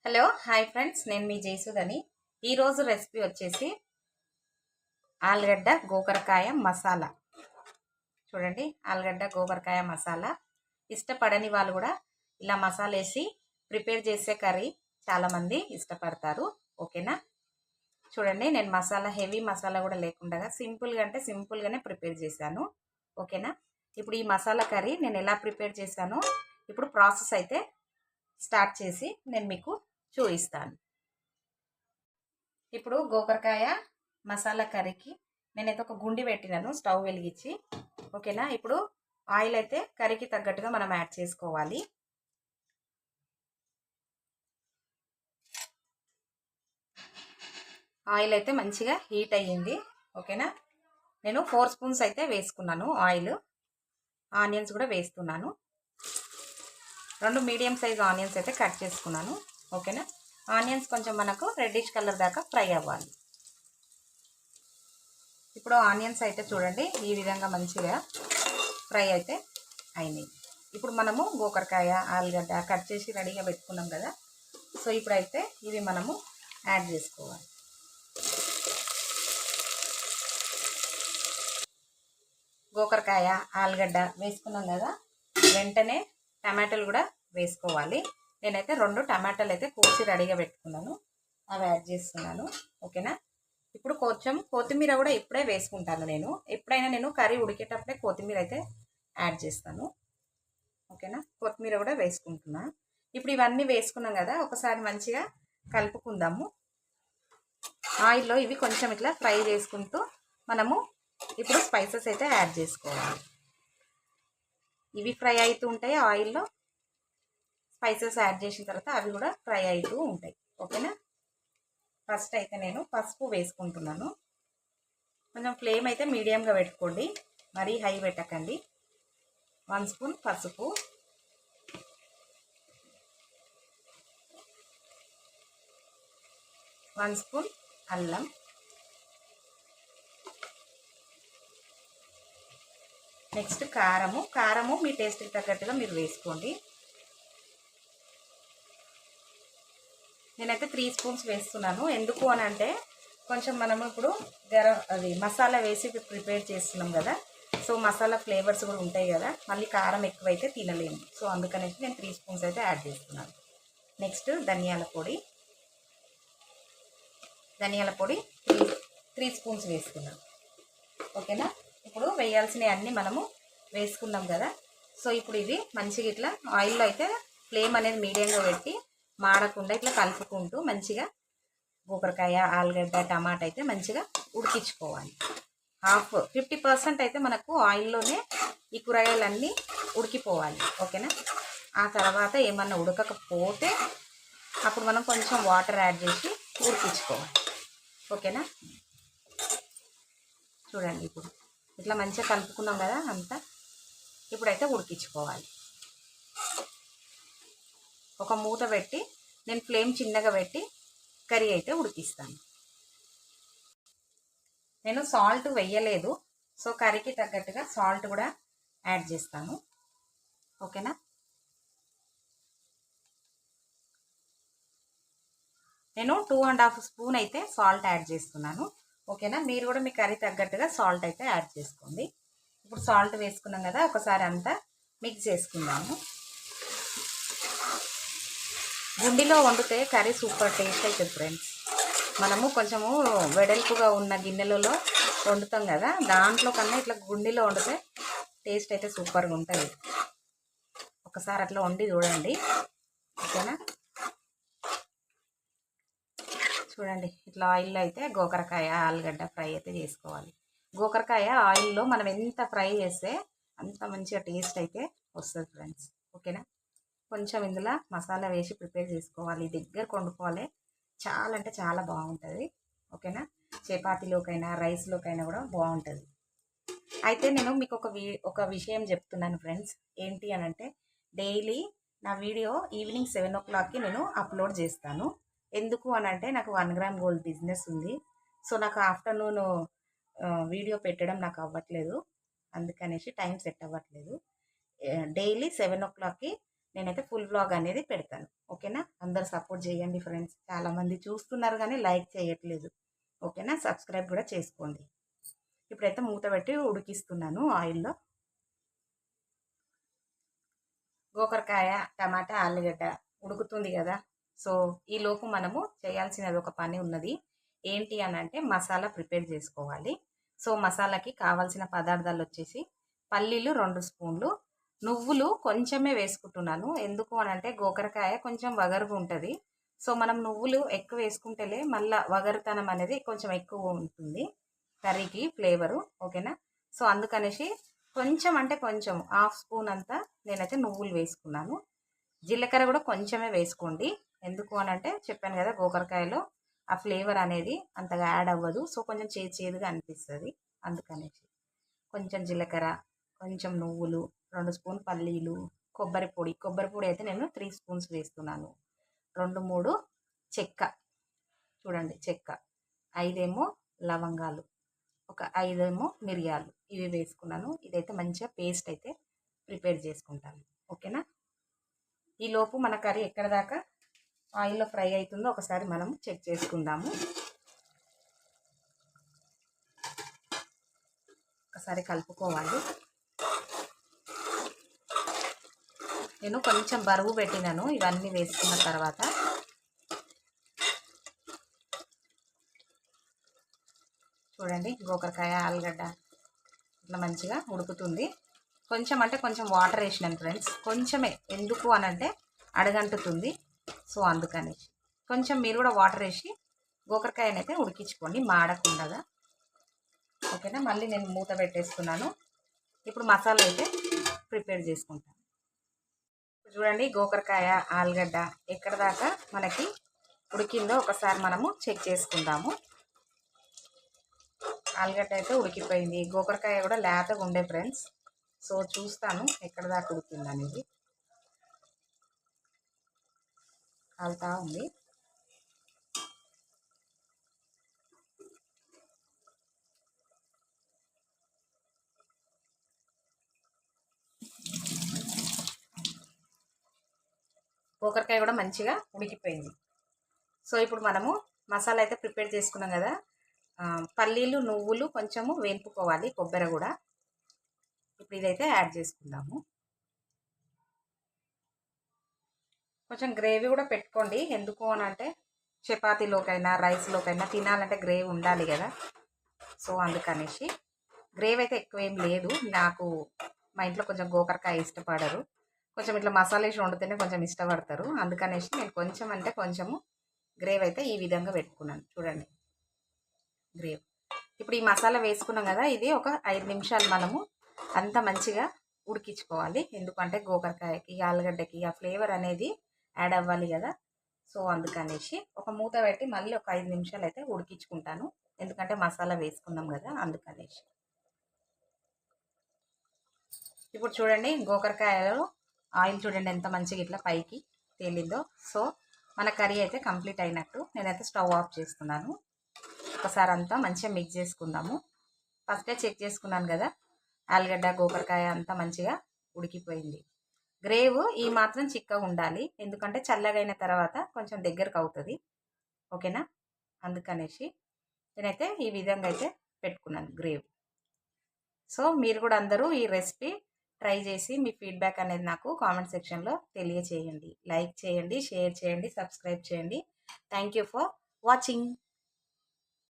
Hello hi friends, నేను మీ జయసుధని. ఈరోజు recipe వచ్చేసి ఆలుగడ్డ గోకరకాయ మసాలా. చూడండి, ఆలుగడ్డ గోకరకాయ మసాలా. ఇష్టపడని వాళ్ళు కూడా ఇలా మసాలా వేసి ప్రిపేర్ చేసే కర్రీ చాలామంది ఇష్టపడతారు. ఓకేనా? చూడండి, నేను మసాలా హెవీ మసాలా కూడా లేకుండా సింపుల్గా అంటే సింపుల్గానే ప్రిపేర్ చేశాను. ఓకేనా? ఇప్పుడు ఈ మసాలా కర్రీ నేను ఎలా ప్రిపేర్ చేశానో ఇప్పుడు ప్రాసెస్ అయితే స్టార్ట్ చేసి నేను మీకు చూపిస్తాను. ఇప్పుడు గోకరకాయ మసాలా కర్రీకి నేనైతే ఒక గుండి పెట్టినాను స్టవ్ వెలిగించి. ఓకేనా? ఇప్పుడు ఆయిల్ అయితే కర్రీకి తగ్గట్టుగా మనం యాడ్ చేసుకోవాలి. ఆయిల్ అయితే మంచిగా హీట్ అయ్యింది. ఓకేనా? నేను 4 స్పూన్స్ అయితే వేసుకున్నాను ఆయిల్. ఆనియన్స్ కూడా వేస్తున్నాను. 2 మీడియం సైజ్ ఆనియన్స్ అయితే కట్ చేసుకున్నాను. ఓకేనా? ఆనియన్స్ కొంచెం మనకు రెడ్డిష్ కలర్ దాకా ఫ్రై అవ్వాలి. ఇప్పుడు ఆనియన్స్ అయితే చూడండి ఈ విధంగా మంచిగా ఫ్రై అయితే అయినాయి. ఇప్పుడు మనము గోకరకాయ ఆలుగడ్డ కట్ చేసి రెడీగా పెట్టుకున్నాం కదా. సో ఇప్పుడైతే ఇవి మనము యాడ్ చేసుకోవాలి. గోకరకాయ ఆలుగడ్డ వేసుకున్నాం కదా, వెంటనే టమాటాలు కూడా వేసుకోవాలి. నేనైతే 2 టమాటాలు అయితే కోసి రెడీగా పెట్టుకున్నాను, అవి యాడ్ చేస్తున్నాను. ఓకేనా? ఇప్పుడు కొంచెం కొత్తిమీర కూడా ఇప్పుడే వేసుకుంటాను. ఎప్పుడైనా నేను కర్రీ ఉడికేటప్పుడే కొత్తిమీర అయితే యాడ్ చేస్తాను. ఓకేనా? కొత్తిమీర కూడా వేసుకుంటున్నా. ఇప్పుడు ఇవన్నీ వేసుకున్నాం కదా, ఒకసారి మంచిగా కలుపుకుందాము. ఆయిల్లో ఇవి కొంచెం ఇట్లా ఫ్రై చేసుకుంటూ మనము ఇప్పుడు స్పైసెస్ అయితే యాడ్ చేసుకోవాలి. ఇవి ఫ్రై అవుతూ ఉంటాయి ఆయిల్లో. స్పైసెస్ యాడ్ చేసిన తర్వాత అవి కూడా ఫ్రై అవుతూ ఉంటాయి. ఓకేనా? ఫస్ట్ అయితే నేను పసుపు వేసుకుంటున్నాను. కొంచెం ఫ్లేమ్ అయితే మీడియంగా పెట్టుకోండి, మరీ హై పెట్టకండి. 1 స్పూన్ పసుపు, 1 స్పూన్ అల్లం, నెక్స్ట్ కారము మీ టేస్ట్కి తగ్గట్టుగా మీరు వేసుకోండి. నేనైతే 3 స్పూన్స్ వేస్తున్నాను. ఎందుకు అని అంటే కొంచెం మనము ఇప్పుడు మసాలా వేసి ప్రిపేర్ చేస్తున్నాం కదా, సో మసాలా ఫ్లేవర్స్ కూడా ఉంటాయి కదా, మళ్ళీ కారం ఎక్కువైతే తినలేము. సో అందుకనేసి నేను 3 స్పూన్స్ అయితే యాడ్ చేస్తున్నాను. నెక్స్ట్ ధనియాల పొడి 3 స్పూన్స్ వేసుకున్నాను. ఓకేనా? ఇప్పుడు వేయాల్సినవి అన్నీ మనము వేసుకున్నాం కదా. సో ఇప్పుడు ఇది మంచిగా ఇట్లా ఆయిల్లో అయితే ఫ్లేమ్ అనేది మీడియంగా పెట్టి మాడకుండా ఇట్లా కలుపుకుంటూ మంచిగా గోకరకాయ ఆలుగడ్డ టమాటా అయితే మంచిగా ఉడికించుకోవాలి. 50% అయితే మనకు ఆయిల్లోనే ఈ కూరగాయలన్నీ ఉడికిపోవాలి. ఓకేనా? ఆ తర్వాత ఏమన్నా ఉడకకపోతే అప్పుడు మనం కొంచెం వాటర్ యాడ్ చేసి ఉడికించుకోవాలి. ఓకేనా? చూడండి, ఇప్పుడు ఇట్లా మంచిగా కలుపుకున్నాం కదా అంతా. ఇప్పుడైతే ఉడికించుకోవాలి. ఒక మూత పెట్టి నేను ఫ్లేమ్ చిన్నగా పెట్టి కర్రీ అయితే ఉడికిస్తాను. నేను సాల్ట్ వేయలేదు, సో కర్రీకి తగ్గట్టుగా సాల్ట్ కూడా యాడ్ చేస్తాను. ఓకేనా? నేను 2.5 స్పూన్ అయితే సాల్ట్ యాడ్ చేస్తున్నాను. ఓకేనా? మీరు కూడా మీ కర్రీ తగ్గట్టుగా సాల్ట్ అయితే యాడ్ చేసుకోండి. ఇప్పుడు సాల్ట్ వేసుకున్నాం కదా, ఒకసారి అంతా మిక్స్ చేసుకుందాము. గుండిలో వండితే కర్రీ సూపర్ టేస్ట్ అవుతుంది ఫ్రెండ్స్. మనము కొంచెము వెడల్పుగా ఉన్న గిన్నెలలో వండుతాం కదా, దాంట్లో కన్నా ఇట్లా గుండిలో వండితే టేస్ట్ అయితే సూపర్గా ఉంటుంది. ఒకసారి అట్లా వండి చూడండి. ఓకేనా? చూడండి, ఇట్లా ఆయిల్లో అయితే గోకరకాయ ఆలుగడ్డ ఫ్రై అయితే చేసుకోవాలి. గోకరకాయ ఆయిల్లో మనం ఎంత ఫ్రై చేస్తే అంత మంచిగా టేస్ట్ అయితే వస్తుంది ఫ్రెండ్స్. ఓకేనా? కొంచెం ఇందులో మసాలా వేసి ప్రిపేర్ చేసుకోవాలి, దగ్గర వండుకోవాలి. చాలా అంటే చాలా బాగుంటుంది. ఓకేనా? చపాతీలోకైనా రైస్లోకైనా కూడా బాగుంటుంది. అయితే నేను మీకు ఒక విషయం చెప్తున్నాను ఫ్రెండ్స్. ఏంటి అని అంటే డైలీ నా వీడియో ఈవినింగ్ 7 o'clockకి నేను అప్లోడ్ చేస్తాను. ఎందుకు అని అంటే నాకు 1 గ్రామ్ గోల్డ్ బిజినెస్ ఉంది. సో నాకు ఆఫ్టర్నూన్ వీడియో పెట్టడం నాకు అవ్వట్లేదు, అందుకనేసి టైం సెట్ అవ్వట్లేదు. డైలీ 7 o'clockకి నేనైతే ఫుల్ వ్లాగ్ అనేది పెడతాను. ఓకేనా? అందరు సపోర్ట్ చేయండి ఫ్రెండ్స్. చాలామంది చూస్తున్నారు కానీ లైక్ చేయట్లేదు. ఓకేనా? సబ్స్క్రైబ్ కూడా చేసుకోండి. ఇప్పుడైతే మూత పెట్టి ఉడికిస్తున్నాను ఆయిల్లో. గోకరకాయ, టమాటా, ఆలుగడ్డ ఉడుకుతుంది కదా. సో ఈలోపు మనము చేయాల్సినది ఒక పని ఉన్నది. ఏంటి అని అంటే మసాలా ప్రిపేర్ చేసుకోవాలి. సో మసాలాకి కావాల్సిన పదార్థాలు వచ్చేసి పల్లీలు 2 స్పూన్లు, నువ్వులు కొంచెమే వేసుకుంటున్నాను. ఎందుకు అని అంటే గోకరకాయ కొంచెం వగరుగా ఉంటుంది. సో మనం నువ్వులు ఎక్కువ వేసుకుంటేలే మళ్ళీ వగరుతనం అనేది కొంచెం ఎక్కువ ఉంటుంది కర్రీకి ఫ్లేవరు. ఓకేనా? సో అందుకనేసి కొంచెం అంటే కొంచెం హాఫ్ స్పూన్ అంతా నేనైతే నువ్వులు వేసుకున్నాను. జీలకర్ర కూడా కొంచెమే వేసుకోండి. ఎందుకు అని అంటే చెప్పాను కదా, గోకరకాయలో ఆ ఫ్లేవర్ అనేది అంతగా యాడ్ అవ్వదు. సో కొంచెం చేదుగా అనిపిస్తుంది. అందుకనేసి కొంచెం జీలకర్ర, కొంచెం నువ్వులు, 2 స్పూన్ పల్లీలు, కొబ్బరి పొడి అయితే నేను 3 స్పూన్స్ వేస్తున్నాను. 2, 3 చెక్క, చూడండి చెక్క, 5 లవంగాలు, ఒక 5 మిరియాలు, ఇవి వేసుకున్నాను. ఇదైతే మంచిగా పేస్ట్ అయితే ప్రిపేర్ చేసుకుంటాను. ఓకేనా? ఈలోపు మన కర్రీ ఎక్కడ దాకా ఆయిల్లో ఫ్రై అవుతుందో ఒకసారి మనం చెక్ చేసుకుందాము. ఒకసారి కలుపుకోవాలి. నేను కొంచెం బరువు పెట్టినాను ఇవన్నీ వేసుకున్న తర్వాత. చూడండి గోకరకాయ, ఆలుగడ్డ ఇట్లా మంచిగా ఉడుకుతుంది. కొంచెం అంటే కొంచెం వాటర్ వేసినాను ఫ్రెండ్స్, కొంచెమే. ఎందుకు అని అంటే అడగంటుతుంది. సో అందుకని కొంచెం మీరు కూడా వాటర్ వేసి గోకరకాయనైతే ఉడికించుకోండి మాడకుండా. ఓకేనా? మళ్ళీ నేను మూత పెట్టేస్తున్నాను. ఇప్పుడు మసాలా అయితే ప్రిపేర్ చేసుకుంటాను. చూడండి గోకరకాయ, ఆలుగడ్డ ఎక్కడ దాకా మనకి ఉడికిందో ఒకసారి మనము చెక్ చేసుకుందాము. ఆలుగడ్డ అయితే ఉడికిపోయింది. గోకరకాయ కూడా లేతగా ఉండే ఫ్రెండ్స్. సో చూస్తాను ఎక్కడ దాకా ఉడికింది అనేది. కాలుతా ఉంది. గోకరకాయ కూడా మంచిగా ఉడికిపోయింది. సో ఇప్పుడు మనము మసాలా అయితే ప్రిపేర్ చేసుకున్నాం కదా. పల్లీలు, నువ్వులు కొంచెము వేపుకోవాలి, కొబ్బరి కూడా. ఇప్పుడు ఇదైతే యాడ్ చేసుకుందాము. కొంచెం గ్రేవీ కూడా పెట్టుకోండి. ఎందుకు అని అంటే చపాతీలోకైనా రైస్లోకైనా తినాలంటే గ్రేవీ ఉండాలి కదా. సో అందుకనేసి గ్రేవీ అయితే ఎక్కువ ఏం లేదు. నాకు మా ఇంట్లో కొంచెం గోకరకాయ ఇష్టపడరు. కొంచెం ఇట్లా మసాలా వేసి వండితేనే కొంచెం ఇష్టపడతారు. అందుకనేసి నేను కొంచెం అంటే కొంచెము గ్రేవీ అయితే ఈ విధంగా పెట్టుకున్నాను. చూడండి గ్రేవీ. ఇప్పుడు ఈ మసాలా వేసుకున్నాం కదా, ఇది ఒక 5 నిమిషాలు మనము అంత మంచిగా ఉడికించుకోవాలి. ఎందుకంటే గోకరకాయకి, ఆలుగడ్డకి ఆ ఫ్లేవర్ అనేది యాడ్ అవ్వాలి కదా. సో అందుకనేసి ఒక మూత పెట్టి మళ్ళీ ఒక 5 నిమిషాలు అయితే ఉడికించుకుంటాను. ఎందుకంటే మసాలా వేసుకున్నాం కదా, అందుకనేసి. ఇప్పుడు చూడండి గోకరకాయలో ఆయిల్ చూడండి ఎంత మంచిగా ఇట్లా పైకి తేలిందో. సో మన కర్రీ అయితే కంప్లీట్ అయినట్టు. నేనైతే స్టవ్ ఆఫ్ చేస్తున్నాను. ఒకసారి అంతా మంచిగా మిక్స్ చేసుకుందాము. ఫస్టే చెక్ చేసుకున్నాను కదా, ఆలుగడ్డ, గోకరకాయ అంతా మంచిగా ఉడికిపోయింది. గ్రేవ్ ఈ మాత్రం చిక్కగా ఉండాలి. ఎందుకంటే చల్లగైన తర్వాత కొంచెం దగ్గరకు అవుతుంది. ఓకేనా? అందుకనేసి నేనైతే ఈ విధంగా అయితే పెట్టుకున్నాను గ్రేవ్. సో మీరు కూడా అందరూ ఈ రెసిపీ ట్రై చేసి మీ ఫీడ్బ్యాక్ అనేది నాకు కామెంట్ సెక్షన్లో తెలియచేయండి. లైక్ చేయండి, షేర్ చేయండి, సబ్స్క్రైబ్ చేయండి. Thank you for watching.